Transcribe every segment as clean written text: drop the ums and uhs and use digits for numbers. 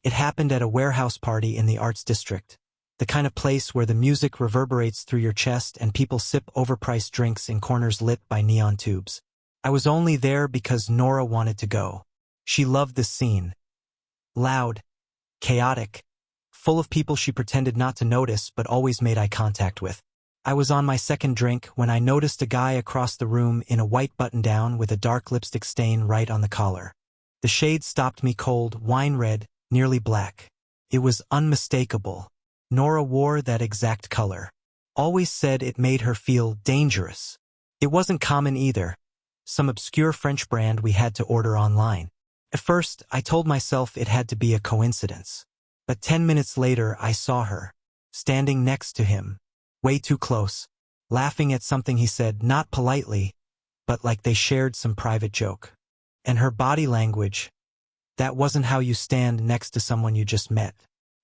It happened at a warehouse party in the arts district, the kind of place where the music reverberates through your chest and people sip overpriced drinks in corners lit by neon tubes. I was only there because Nora wanted to go. She loved this scene. Loud, chaotic, full of people she pretended not to notice but always made eye contact with. I was on my second drink when I noticed a guy across the room in a white button-down with a dark lipstick stain right on the collar. The shade stopped me cold, wine red, nearly black. It was unmistakable. Nora wore that exact color. Always said it made her feel dangerous. It wasn't common either. Some obscure French brand we had to order online. At first, I told myself it had to be a coincidence. But 10 minutes later, I saw her, standing next to him, way too close, laughing at something he said, not politely, but like they shared some private joke. And her body language, that wasn't how you stand next to someone you just met.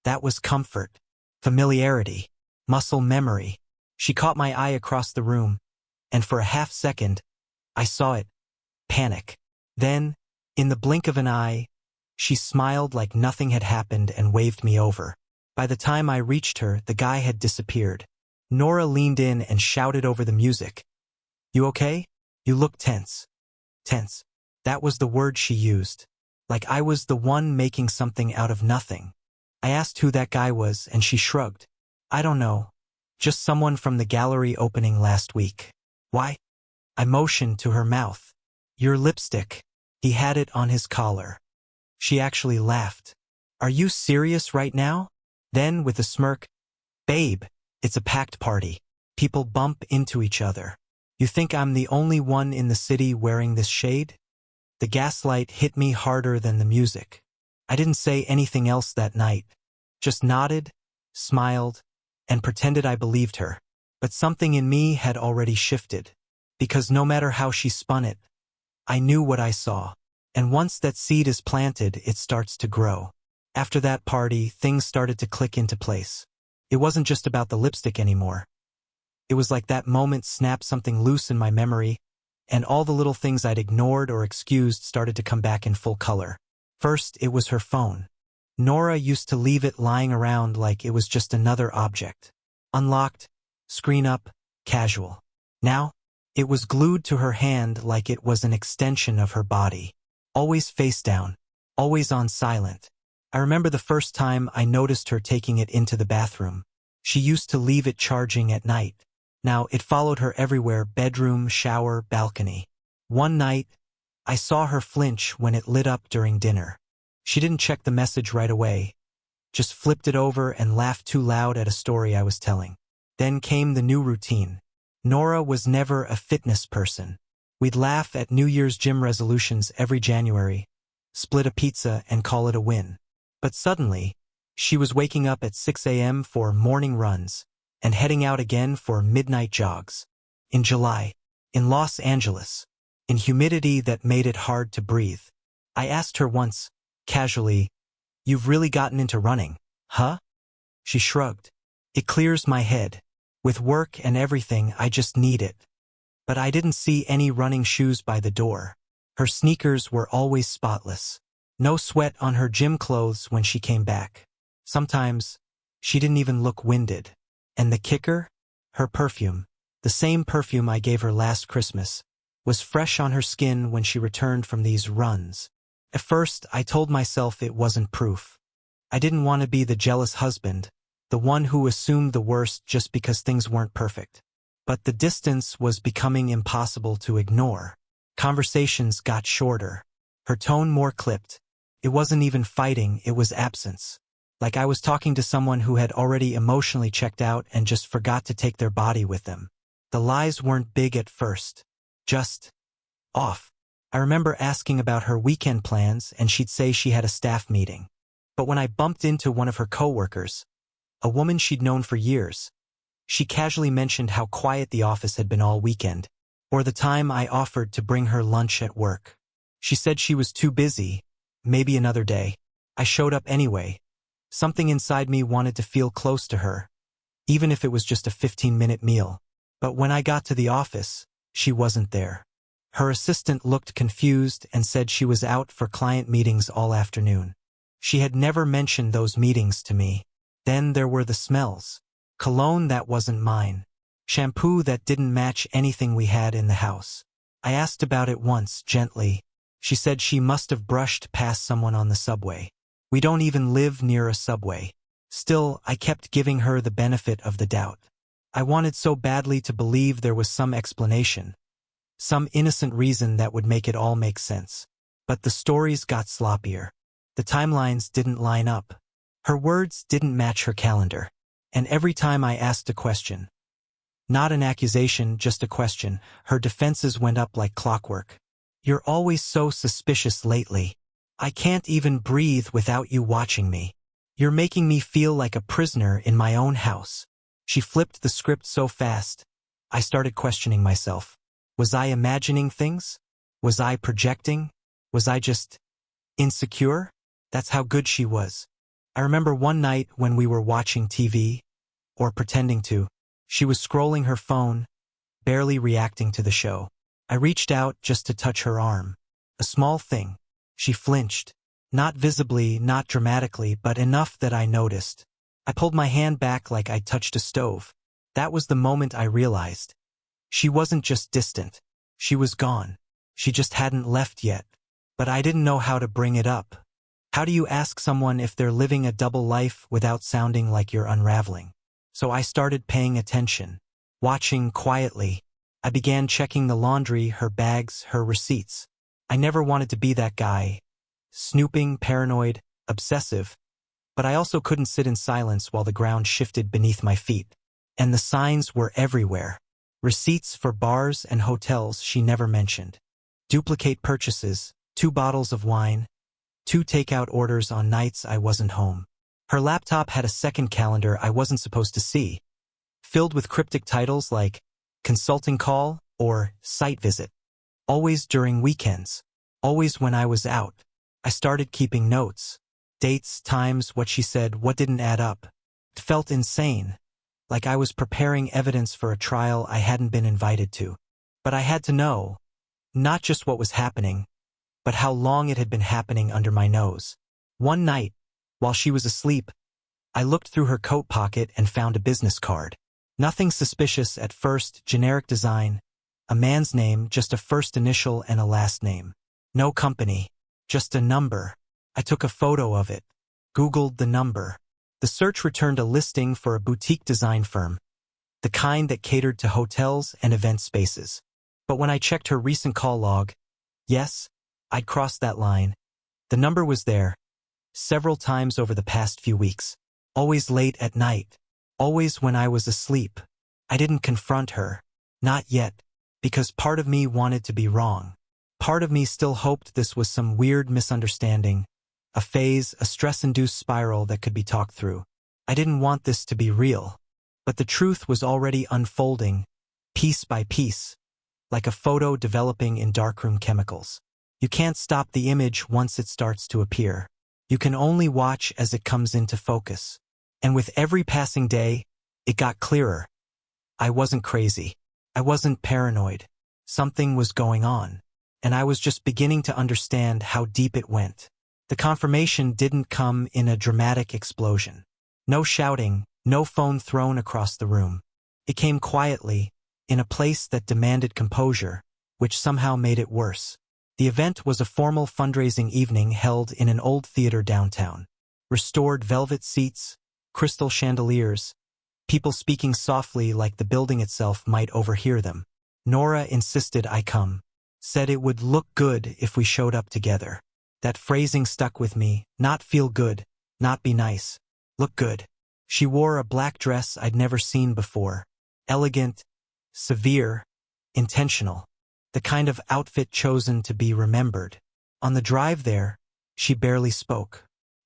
That was comfort, familiarity, muscle memory. She caught my eye across the room, and for a half second, I saw it. Panic. Then, in the blink of an eye, she smiled like nothing had happened and waved me over. By the time I reached her, the guy had disappeared. Nora leaned in and shouted over the music. "You okay? You look tense." Tense. That was the word she used. Like I was the one making something out of nothing. I asked who that guy was, and she shrugged. "I don't know. Just someone from the gallery opening last week." "Why?" I motioned to her mouth. "Your lipstick." He had it on his collar. She actually laughed. "Are you serious right now?" Then, with a smirk, "Babe, it's a packed party. People bump into each other. You think I'm the only one in the city wearing this shade?" The gaslight hit me harder than the music. I didn't say anything else that night. Just nodded, smiled, and pretended I believed her. But something in me had already shifted. Because no matter how she spun it, I knew what I saw. And once that seed is planted, it starts to grow. After that party, things started to click into place. It wasn't just about the lipstick anymore. It was like that moment snapped something loose in my memory, and all the little things I'd ignored or excused started to come back in full color. First, it was her phone. Nora used to leave it lying around like it was just another object. Unlocked, screen up, casual. Now, it was glued to her hand like it was an extension of her body. Always face down, always on silent. I remember the first time I noticed her taking it into the bathroom. She used to leave it charging at night. Now it followed her everywhere: bedroom, shower, balcony. One night, I saw her flinch when it lit up during dinner. She didn't check the message right away, just flipped it over and laughed too loud at a story I was telling. Then came the new routine. Nora was never a fitness person. We'd laugh at New Year's gym resolutions every January, split a pizza and call it a win. But suddenly, she was waking up at 6 a.m. for morning runs and heading out again for midnight jogs. In July, in Los Angeles, in humidity that made it hard to breathe. I asked her once, casually, "You've really gotten into running, huh?" She shrugged. "It clears my head. With work and everything, I just need it." But I didn't see any running shoes by the door. Her sneakers were always spotless. No sweat on her gym clothes when she came back. Sometimes, she didn't even look winded. And the kicker? Her perfume, the same perfume I gave her last Christmas, was fresh on her skin when she returned from these runs. At first, I told myself it wasn't proof. I didn't want to be the jealous husband, the one who assumed the worst just because things weren't perfect. But the distance was becoming impossible to ignore. Conversations got shorter. Her tone more clipped. It wasn't even fighting, it was absence. Like I was talking to someone who had already emotionally checked out and just forgot to take their body with them. The lies weren't big at first. Just off. I remember asking about her weekend plans and she'd say she had a staff meeting. But when I bumped into one of her coworkers, a woman she'd known for years, she casually mentioned how quiet the office had been all weekend, or the time I offered to bring her lunch at work. She said she was too busy, maybe another day. I showed up anyway. Something inside me wanted to feel close to her, even if it was just a 15-minute meal. But when I got to the office, she wasn't there. Her assistant looked confused and said she was out for client meetings all afternoon. She had never mentioned those meetings to me. Then there were the smells. Cologne that wasn't mine. Shampoo that didn't match anything we had in the house. I asked about it once, gently. She said she must have brushed past someone on the subway. We don't even live near a subway. Still, I kept giving her the benefit of the doubt. I wanted so badly to believe there was some explanation, some innocent reason that would make it all make sense. But the stories got sloppier. The timelines didn't line up. Her words didn't match her calendar. And every time I asked a question, not an accusation, just a question, her defenses went up like clockwork. You're always so suspicious lately. I can't even breathe without you watching me. You're making me feel like a prisoner in my own house. She flipped the script so fast, I started questioning myself. Was I imagining things? Was I projecting? Was I just insecure? That's how good she was. I remember one night when we were watching TV, or pretending to. She was scrolling her phone, barely reacting to the show. I reached out just to touch her arm. A small thing. She flinched. Not visibly, not dramatically, but enough that I noticed. I pulled my hand back like I'd touched a stove. That was the moment I realized. She wasn't just distant. She was gone. She just hadn't left yet. But I didn't know how to bring it up. How do you ask someone if they're living a double life without sounding like you're unraveling? So I started paying attention. Watching quietly. I began checking the laundry, her bags, her receipts. I never wanted to be that guy. Snooping, paranoid, obsessive. But I also couldn't sit in silence while the ground shifted beneath my feet. And the signs were everywhere. Receipts for bars and hotels she never mentioned. Duplicate purchases, 2 bottles of wine, 2 takeout orders on nights I wasn't home. Her laptop had a second calendar I wasn't supposed to see, filled with cryptic titles like consulting call or site visit. Always during weekends. Always when I was out. I started keeping notes. Dates, times, what she said, what didn't add up. It felt insane. Like I was preparing evidence for a trial I hadn't been invited to. But I had to know, not just what was happening, but how long it had been happening under my nose. One night, while she was asleep, I looked through her coat pocket and found a business card. Nothing suspicious at first, generic design, a man's name, just a first initial and a last name. No company, just a number. I took a photo of it, Googled the number. The search returned a listing for a boutique design firm, the kind that catered to hotels and event spaces. But when I checked her recent call log, yes, I'd crossed that line. The number was there, several times over the past few weeks. Always late at night. Always when I was asleep. I didn't confront her. Not yet. Because part of me wanted to be wrong. Part of me still hoped this was some weird misunderstanding. A phase, a stress-induced spiral that could be talked through. I didn't want this to be real. But the truth was already unfolding, piece by piece. Like a photo developing in darkroom chemicals. You can't stop the image once it starts to appear. You can only watch as it comes into focus. And with every passing day, it got clearer. I wasn't crazy. I wasn't paranoid. Something was going on. And I was just beginning to understand how deep it went. The confirmation didn't come in a dramatic explosion. No shouting, no phone thrown across the room. It came quietly, in a place that demanded composure, which somehow made it worse. The event was a formal fundraising evening held in an old theater downtown. Restored velvet seats, crystal chandeliers, people speaking softly like the building itself might overhear them. Nora insisted I come. Said it would look good if we showed up together. That phrasing stuck with me, not feel good, not be nice. Look good. She wore a black dress I'd never seen before. Elegant, severe, intentional. The kind of outfit chosen to be remembered. On the drive there, she barely spoke.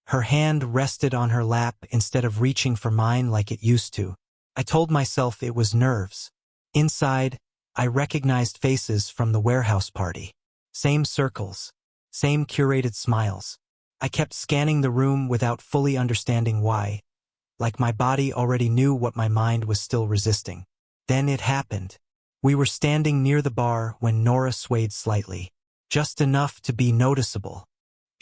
Her hand rested on her lap instead of reaching for mine like it used to. I told myself it was nerves. Inside, I recognized faces from the warehouse party. Same circles. Same curated smiles. I kept scanning the room without fully understanding why. Like my body already knew what my mind was still resisting. Then it happened. We were standing near the bar when Nora swayed slightly. Just enough to be noticeable.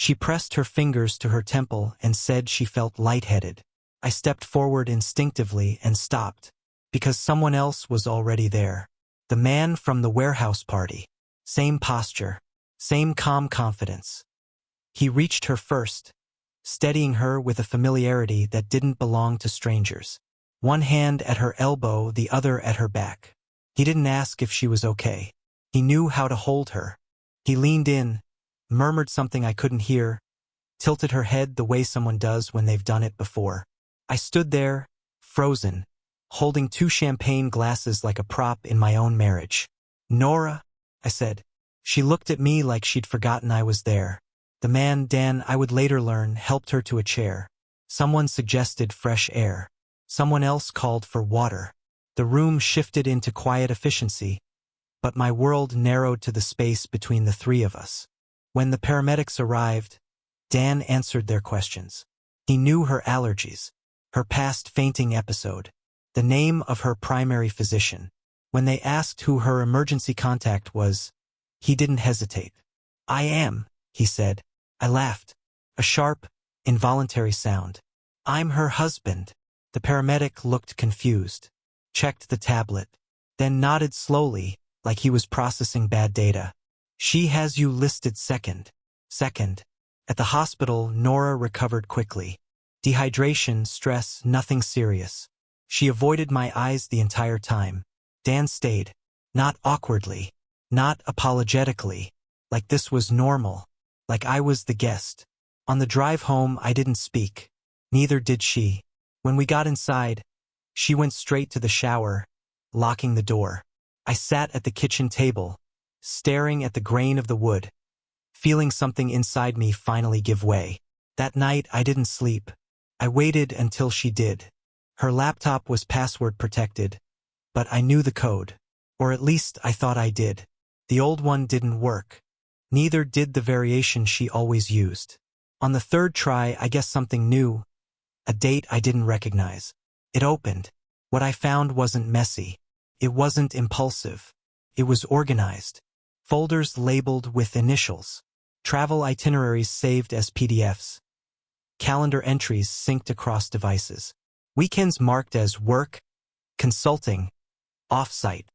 She pressed her fingers to her temple and said she felt lightheaded. I stepped forward instinctively and stopped, because someone else was already there. The man from the warehouse party. Same posture, same calm confidence. He reached her first, steadying her with a familiarity that didn't belong to strangers. One hand at her elbow, the other at her back. He didn't ask if she was okay. He knew how to hold her. He leaned in, murmured something I couldn't hear, tilted her head the way someone does when they've done it before. I stood there, frozen, holding 2 champagne glasses like a prop in my own marriage. "Nora," I said. She looked at me like she'd forgotten I was there. The man, Dan, I would later learn, helped her to a chair. Someone suggested fresh air. Someone else called for water. The room shifted into quiet efficiency, but my world narrowed to the space between the 3 of us. When the paramedics arrived, Dan answered their questions. He knew her allergies, her past fainting episode, the name of her primary physician. When they asked who her emergency contact was, he didn't hesitate. "I am," he said. I laughed. A sharp, involuntary sound. "I'm her husband." The paramedic looked confused, checked the tablet, then nodded slowly, like he was processing bad data. "She has you listed second." Second. At the hospital, Nora recovered quickly. Dehydration, stress, nothing serious. She avoided my eyes the entire time. Dan stayed. Not awkwardly. Not apologetically. Like this was normal. Like I was the guest. On the drive home, I didn't speak. Neither did she. When we got inside, she went straight to the shower, locking the door. I sat at the kitchen table, staring at the grain of the wood, feeling something inside me finally give way. That night, I didn't sleep. I waited until she did. Her laptop was password protected, but I knew the code. Or at least I thought I did. The old one didn't work. Neither did the variation she always used. On the 3rd try, I guessed something new. A date I didn't recognize. It opened. What I found wasn't messy. It wasn't impulsive. It was organized. Folders labeled with initials. Travel itineraries saved as PDFs. Calendar entries synced across devices. Weekends marked as work, consulting, off-site.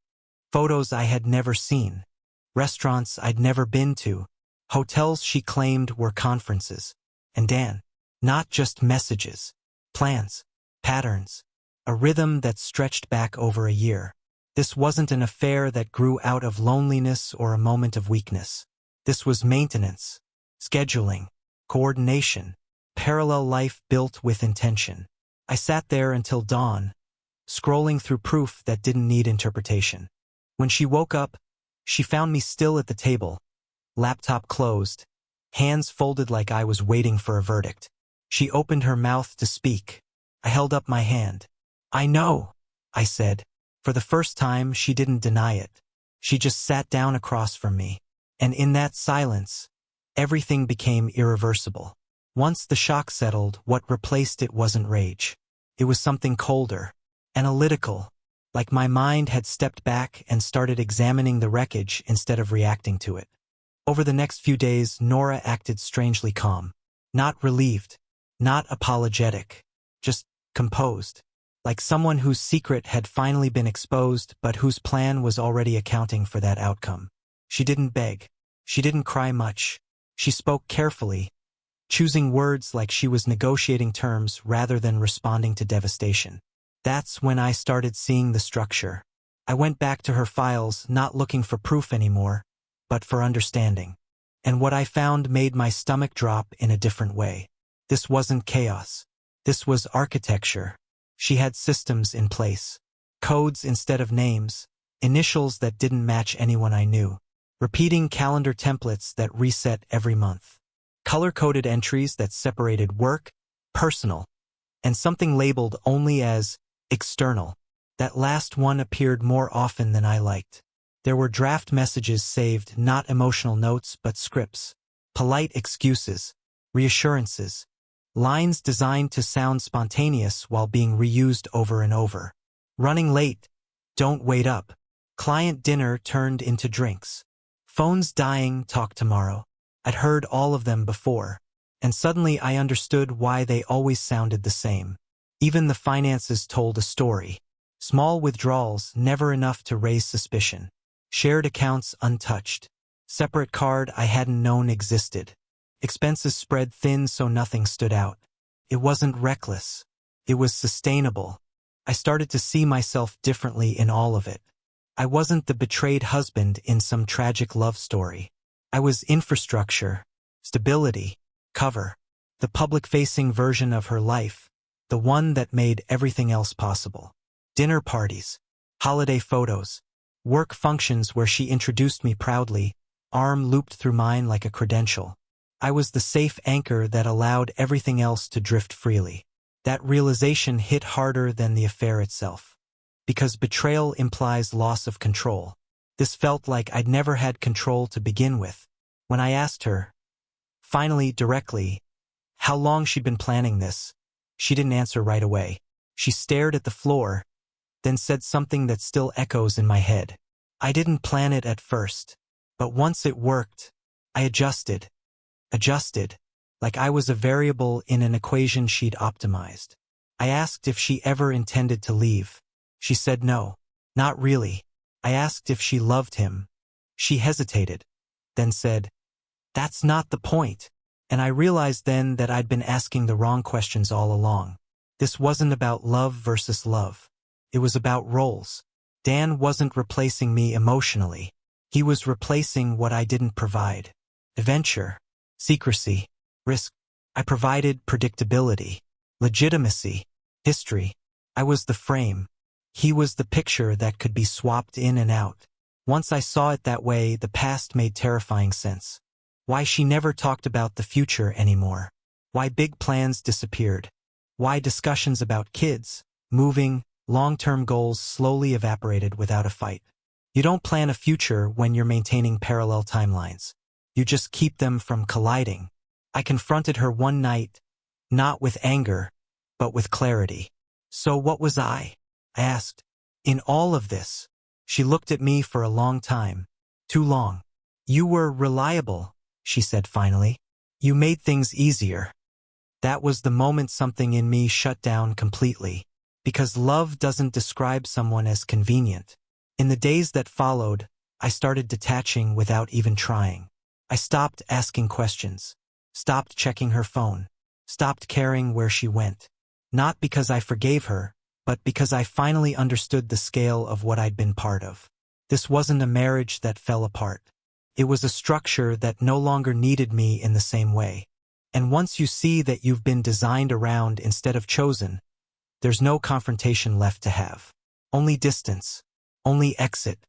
Photos I had never seen. Restaurants I'd never been to. Hotels she claimed were conferences. And Dan. Not just messages. Plans. Patterns. A rhythm that stretched back over a year. This wasn't an affair that grew out of loneliness or a moment of weakness. This was maintenance. Scheduling. Coordination. Parallel life built with intention. I sat there until dawn, scrolling through proof that didn't need interpretation. When she woke up, she found me still at the table, laptop closed, hands folded like I was waiting for a verdict. She opened her mouth to speak. I held up my hand. "I know," I said. For the first time, she didn't deny it. She just sat down across from me. And in that silence, everything became irreversible. Once the shock settled, what replaced it wasn't rage. It was something colder, analytical, like my mind had stepped back and started examining the wreckage instead of reacting to it. Over the next few days, Nora acted strangely calm. Not relieved, not apologetic, just composed. Like someone whose secret had finally been exposed but whose plan was already accounting for that outcome. She didn't beg. She didn't cry much. She spoke carefully, choosing words like she was negotiating terms rather than responding to devastation. That's when I started seeing the structure. I went back to her files, not looking for proof anymore, but for understanding. And what I found made my stomach drop in a different way. This wasn't chaos. This was architecture. She had systems in place. Codes instead of names, initials that didn't match anyone I knew. Repeating calendar templates that reset every month. Color-coded entries that separated work, personal, and something labeled only as external. That last one appeared more often than I liked. There were draft messages saved, not emotional notes but scripts. Polite excuses, reassurances, lines designed to sound spontaneous while being reused over and over. Running late, don't wait up. Client dinner turned into drinks. Phone's dying, talk tomorrow. I'd heard all of them before, and suddenly I understood why they always sounded the same. Even the finances told a story. Small withdrawals, never enough to raise suspicion. Shared accounts untouched. Separate card I hadn't known existed. Expenses spread thin so nothing stood out. It wasn't reckless. It was sustainable. I started to see myself differently in all of it. I wasn't the betrayed husband in some tragic love story. I was infrastructure, stability, cover. The public-facing version of her life. The one that made everything else possible. Dinner parties, holiday photos, work functions where she introduced me proudly, arm looped through mine like a credential. I was the safe anchor that allowed everything else to drift freely. That realization hit harder than the affair itself. Because betrayal implies loss of control. This felt like I'd never had control to begin with. When I asked her, finally directly, how long she'd been planning this, she didn't answer right away. She stared at the floor, then said something that still echoes in my head. I didn't plan it at first, but once it worked, I adjusted, like I was a variable in an equation she'd optimized. I asked if she ever intended to leave. She said no, not really. I asked if she loved him. She hesitated, then said, "That's not the point." And I realized then that I'd been asking the wrong questions all along. This wasn't about love versus love. It was about roles. Dan wasn't replacing me emotionally. He was replacing what I didn't provide. Adventure, secrecy, risk. I provided predictability, legitimacy, history. I was the frame. He was the picture that could be swapped in and out. Once I saw it that way, the past made terrifying sense. Why she never talked about the future anymore. Why big plans disappeared. Why discussions about kids, moving, long-term goals slowly evaporated without a fight. You don't plan a future when you're maintaining parallel timelines. You just keep them from colliding. I confronted her one night, not with anger, but with clarity. So what was I asked. In all of this, she looked at me for a long time. Too long. You were reliable, she said finally. You made things easier. That was the moment something in me shut down completely. Because love doesn't describe someone as convenient. In the days that followed, I started detaching without even trying. I stopped asking questions. Stopped checking her phone. Stopped caring where she went. Not because I forgave her, but because I finally understood the scale of what I'd been part of. This wasn't a marriage that fell apart. It was a structure that no longer needed me in the same way. And once you see that you've been designed around instead of chosen, there's no confrontation left to have. Only distance, only exit,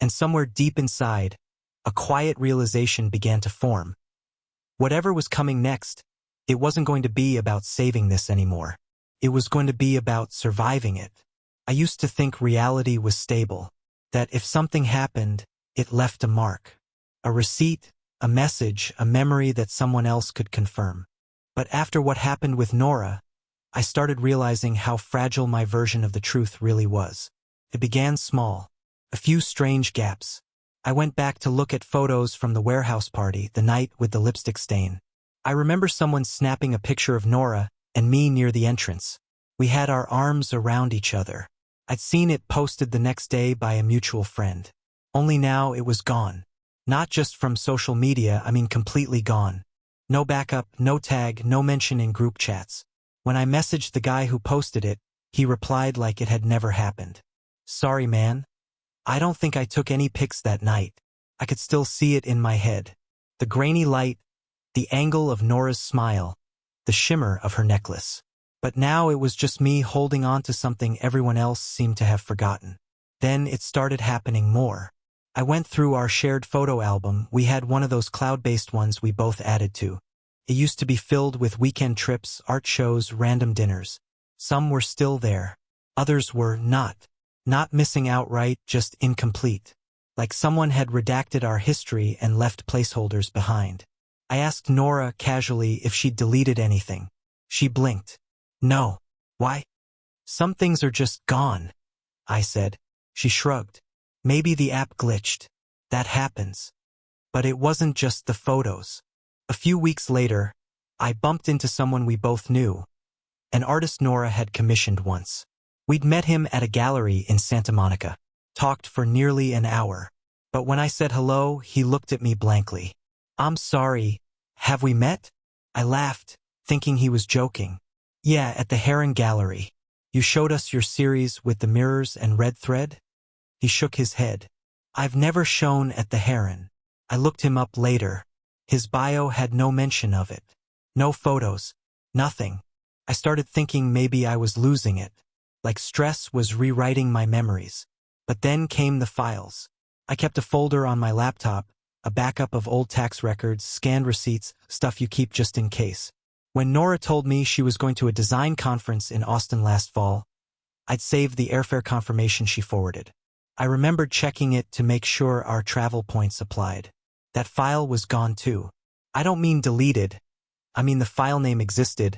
and somewhere deep inside, a quiet realization began to form. Whatever was coming next, it wasn't going to be about saving this anymore. It was going to be about surviving it. I used to think reality was stable, that if something happened, it left a mark. A receipt, a message, a memory that someone else could confirm. But after what happened with Nora, I started realizing how fragile my version of the truth really was. It began small. A few strange gaps. I went back to look at photos from the warehouse party, the night with the lipstick stain. I remember someone snapping a picture of Nora and me near the entrance. We had our arms around each other. I'd seen it posted the next day by a mutual friend. Only now it was gone. Not just from social media, I mean completely gone. No backup, no tag, no mention in group chats. When I messaged the guy who posted it, he replied like it had never happened. Sorry, man. I don't think I took any pics that night. I could still see it in my head. The grainy light, the angle of Nora's smile, the shimmer of her necklace. But now it was just me holding on to something everyone else seemed to have forgotten. Then it started happening more. I went through our shared photo album. We had one of those cloud-based ones we both added to. It used to be filled with weekend trips, art shows, random dinners. Some were still there. Others were not. Not missing outright, just incomplete. Like someone had redacted our history and left placeholders behind. I asked Nora casually if she'd deleted anything. She blinked. No. Why? Some things are just gone, I said. She shrugged. Maybe the app glitched. That happens. But it wasn't just the photos. A few weeks later, I bumped into someone we both knew, an artist Nora had commissioned once. We'd met him at a gallery in Santa Monica, talked for nearly an hour. But when I said hello, he looked at me blankly. "I'm sorry, have we met?" I laughed, thinking he was joking. "Yeah, at the Heron Gallery. You showed us your series with the mirrors and red thread?" He shook his head. "I've never shown at the Heron." I looked him up later. His bio had no mention of it. No photos. Nothing. I started thinking maybe I was losing it. Like stress was rewriting my memories. But then came the files. I kept a folder on my laptop, a backup of old tax records, scanned receipts, stuff you keep just in case. When Nora told me she was going to a design conference in Austin last fall, I'd saved the airfare confirmation she forwarded. I remembered checking it to make sure our travel points applied. That file was gone too. I don't mean deleted. I mean the file name existed,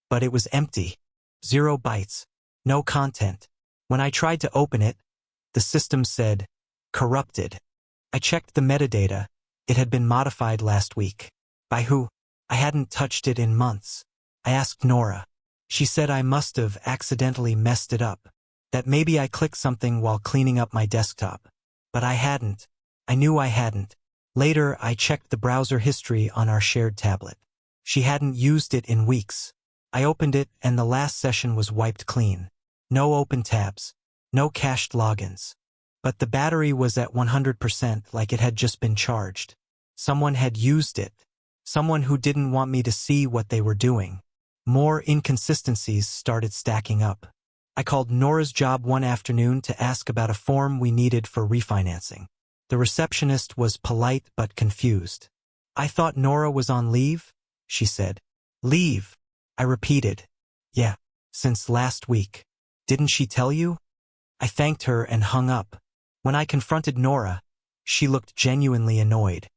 but it was empty. 0 bytes. No content. When I tried to open it, the system said, "Corrupted." I checked the metadata. It had been modified last week. By who? I hadn't touched it in months. I asked Nora. She said I must have accidentally messed it up. That maybe I clicked something while cleaning up my desktop. But I hadn't. I knew I hadn't. Later, I checked the browser history on our shared tablet. She hadn't used it in weeks. I opened it and the last session was wiped clean. No open tabs. No cached logins. But the battery was at 100%, like it had just been charged. Someone had used it. Someone who didn't want me to see what they were doing. More inconsistencies started stacking up. I called Nora's job one afternoon to ask about a form we needed for refinancing. The receptionist was polite but confused. "I thought Nora was on leave," she said. "Leave?" I repeated. "Yeah, since last week. Didn't she tell you?" I thanked her and hung up. When I confronted Nora, she looked genuinely annoyed.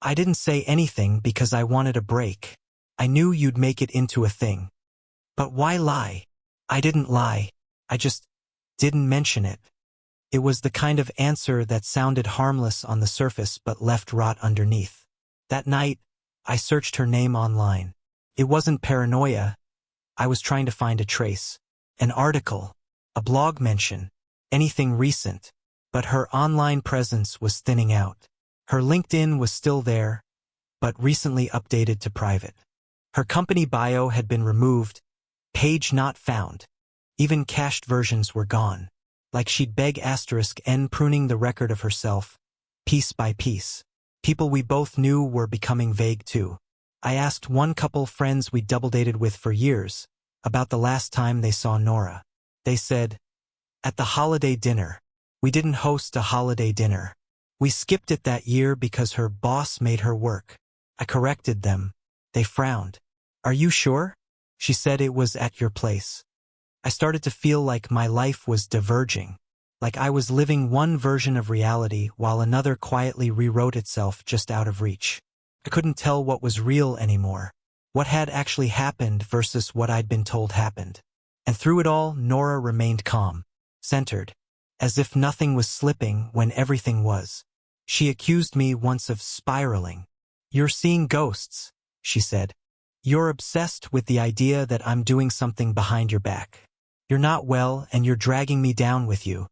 "I didn't say anything because I wanted a break. I knew you'd make it into a thing." "But why lie?" "I didn't lie. I just didn't mention it." It was the kind of answer that sounded harmless on the surface but left rot underneath. That night, I searched her name online. It wasn't paranoia. I was trying to find a trace. An article. A blog mention. Anything recent. But her online presence was thinning out. Her LinkedIn was still there, but recently updated to private. Her company bio had been removed. Page not found. Even cached versions were gone. Like she'd beg *n pruning the record of herself, piece by piece. People we both knew were becoming vague too. I asked one couple friends we double dated with for years about the last time they saw Nora. They said, "At the holiday dinner." We didn't host a holiday dinner. We skipped it that year because her boss made her work. I corrected them. They frowned. "Are you sure?" She said it was at your place. I started to feel like my life was diverging, like I was living one version of reality while another quietly rewrote itself just out of reach. I couldn't tell what was real anymore, what had actually happened versus what I'd been told happened. And through it all, Nora remained calm, centered, as if nothing was slipping when everything was. She accused me once of spiraling. "You're seeing ghosts," she said. "You're obsessed with the idea that I'm doing something behind your back. You're not well and you're dragging me down with you."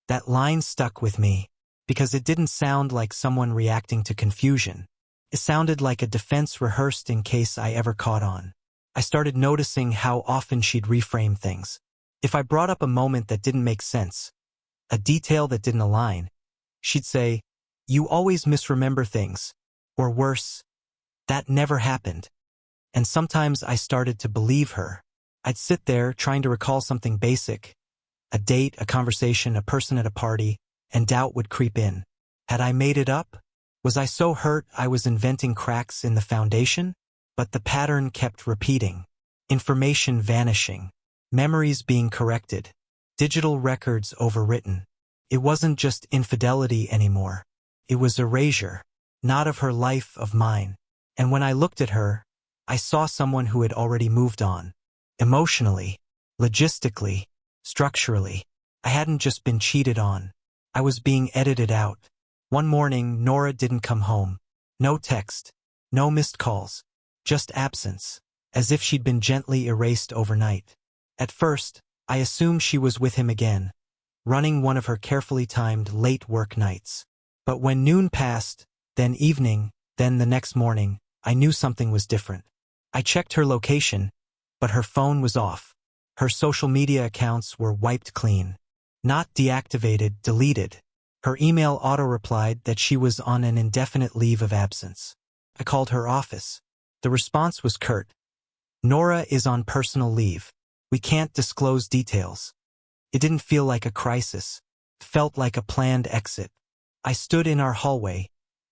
That line stuck with me because it didn't sound like someone reacting to confusion. It sounded like a defense rehearsed in case I ever caught on. I started noticing how often she'd reframe things. If I brought up a moment that didn't make sense, a detail that didn't align, she'd say, "You always misremember things," or worse, "That never happened." And sometimes I started to believe her. I'd sit there trying to recall something basic, a date, a conversation, a person at a party, and doubt would creep in. Had I made it up? Was I so hurt I was inventing cracks in the foundation? But the pattern kept repeating. Information vanishing. Memories being corrected. Digital records overwritten. It wasn't just infidelity anymore. It was erasure. Not of her life, of mine. And when I looked at her, I saw someone who had already moved on. Emotionally, logistically, structurally. I hadn't just been cheated on. I was being edited out. One morning, Nora didn't come home. No text. No missed calls. Just absence. As if she'd been gently erased overnight. At first, I assumed she was with him again, running one of her carefully timed late work nights. But when noon passed, then evening, then the next morning, I knew something was different. I checked her location, but her phone was off. Her social media accounts were wiped clean. Not deactivated, deleted. Her email auto-replied that she was on an indefinite leave of absence. I called her office. The response was curt. Nora is on personal leave. We can't disclose details. It didn't feel like a crisis. It felt like a planned exit. I stood in our hallway,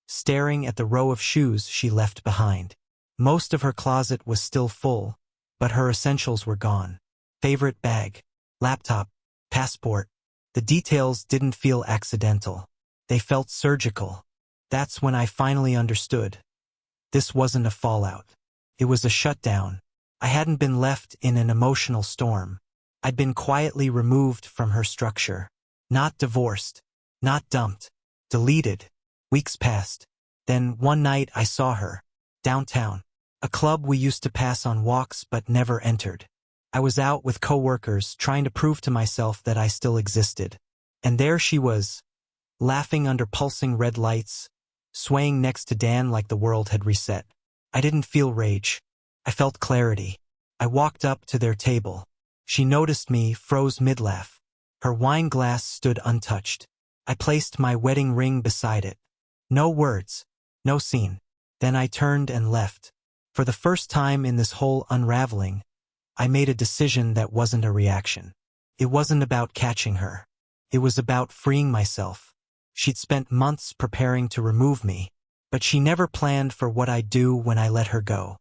staring at the row of shoes she left behind. Most of her closet was still full, but her essentials were gone. Favorite bag, laptop, passport. The details didn't feel accidental. They felt surgical. That's when I finally understood. This wasn't a fallout. It was a shutdown. I hadn't been left in an emotional storm. I'd been quietly removed from her structure. Not divorced. Not dumped. Deleted. Weeks passed. Then one night I saw her. Downtown. A club we used to pass on walks but never entered. I was out with coworkers trying to prove to myself that I still existed. And there she was, laughing under pulsing red lights, swaying next to Dan like the world had reset. I didn't feel rage. I felt clarity. I walked up to their table. She noticed me, froze mid-laugh. Her wine glass stood untouched. I placed my wedding ring beside it. No words. No scene. Then I turned and left. For the first time in this whole unraveling, I made a decision that wasn't a reaction. It wasn't about catching her. It was about freeing myself. She'd spent months preparing to remove me, but she never planned for what I'd do when I let her go.